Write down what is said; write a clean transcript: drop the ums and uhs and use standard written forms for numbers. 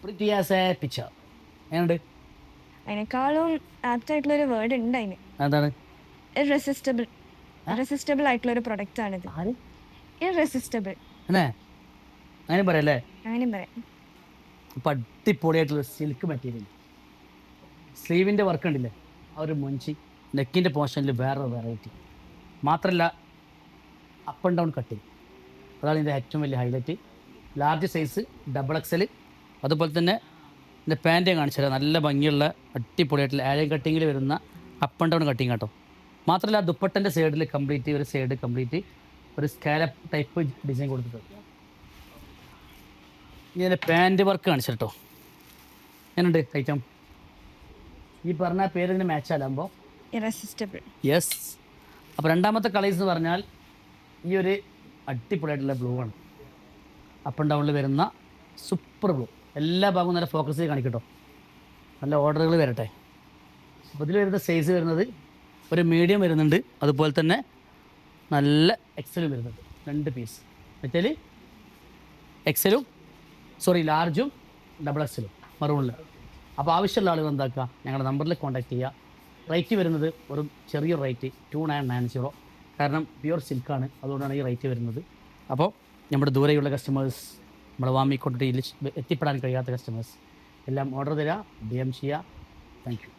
Pretty as A picture. എങ്ങനെയുണ്ട്? അതിനേക്കാളും apt ആയിട്ടുള്ളൊരു വേർഡ് ഉണ്ട് അതിന്. എന്താണ്? ഇറസിസ്റ്റബിൾ. ആ? ഇറസിസ്റ്റബിൾ ആയിട്ടുള്ളൊരു പ്രൊഡക്റ്റ് ആണിത്. ആര്? ഇറസിസ്റ്റബിൾ അല്ലേ? അങ്ങനെ പറയല്ലേ? അങ്ങനെയും പറയാം. അപ്പം അടിപൊളിയായിട്ടുള്ള സിൽക്ക് മെറ്റീരിയൽ. സ്ലീവിൻ്റെ വർക്ക് ഉണ്ടില്ലേ, ആ ഒരു മൊഞ്ചി. നെക്കിൻ്റെ പോർഷനിൽ വേറൊരു വെറൈറ്റി. മാത്രമല്ല അപ്പ് ആൻഡ് ഡൗൺ കട്ടിങ്, അതാണ് ഇതിൻ്റെ ഏറ്റവും വലിയ highlight. Large size, double XL. അതുപോലെ തന്നെ ഇതിൻ്റെ പാൻറ്റ് ഞാൻ കാണിച്ചു തരാം. നല്ല ഭംഗിയുള്ള അടിപൊളിയായിട്ടുള്ള ആലിയൻ കട്ടിങ്ങിൽ വരുന്ന അപ്പ് ആൻഡ് ഡൗൺ കട്ടിങ് കേട്ടോ. മാത്രമല്ല ദുപ്പട്ടൻ്റെ സൈഡിൽ കംപ്ലീറ്റ് ഒരു സൈഡ് കംപ്ലീറ്റ് ഒരു സ്കാലപ്പ് ടൈപ്പ് ഡിസൈൻ കൊടുത്തിട്ടുണ്ട്. ഇനി അതിൻ്റെ പാൻറ്റ് വർക്ക് കാണിച്ചു കേട്ടോ. എങ്ങനെയുണ്ട് ഐറ്റം? ഈ പറഞ്ഞ പേരിന് മാച്ച് ആലാകുമ്പോൾ ഇറസിസ്റ്റബിൾ. യെസ്. അപ്പോൾ രണ്ടാമത്തെ കളേഴ്സ് എന്ന് പറഞ്ഞാൽ ഈ ഒരു അടിപൊളിയായിട്ടുള്ള ബ്ലൂ ആണ്. അപ്പ് ആൻഡ് ഡൗണിൽ വരുന്ന സൂപ്പർ ബ്ലൂ. എല്ലാ ഭാഗവും നല്ല ഫോക്കസ് ചെയ്ത് കാണിക്കട്ടോ, നല്ല ഓർഡറുകൾ വരട്ടെ. അപ്പോൾ ഇതിൽ വരുന്ന സൈസ് വരുന്നത് ഒരു മീഡിയം വരുന്നുണ്ട്, അതുപോലെ തന്നെ നല്ല എക്സലും വരുന്നുണ്ട്. 2 പീസ് വെച്ചാൽ എക്സലും ലാർജും ഡബിൾ എക്സലും മറൂണിൽ. അപ്പോൾ ആവശ്യമുള്ള ആളുകൾ എന്താക്കുക, ഞങ്ങളുടെ നമ്പറിൽ കോൺടാക്ട് ചെയ്യുക. റേറ്റ് വരുന്നത് ഒരു ചെറിയ റേറ്റ് 2990. കാരണം പ്യുവർ സിൽക്കാണ്, അതുകൊണ്ടാണ് ഈ റേറ്റ് വരുന്നത്. അപ്പോൾ നമ്മുടെ ദൂരെയുള്ള കസ്റ്റമേഴ്സ്, നമ്മുടെ വാമിക്കോട്ടയിൽ എത്തിപ്പെടാൻ കഴിയാത്ത കസ്റ്റമേഴ്സ് എല്ലാം ഓർഡർ തരിക, DM ചെയ്യുക. Thank you.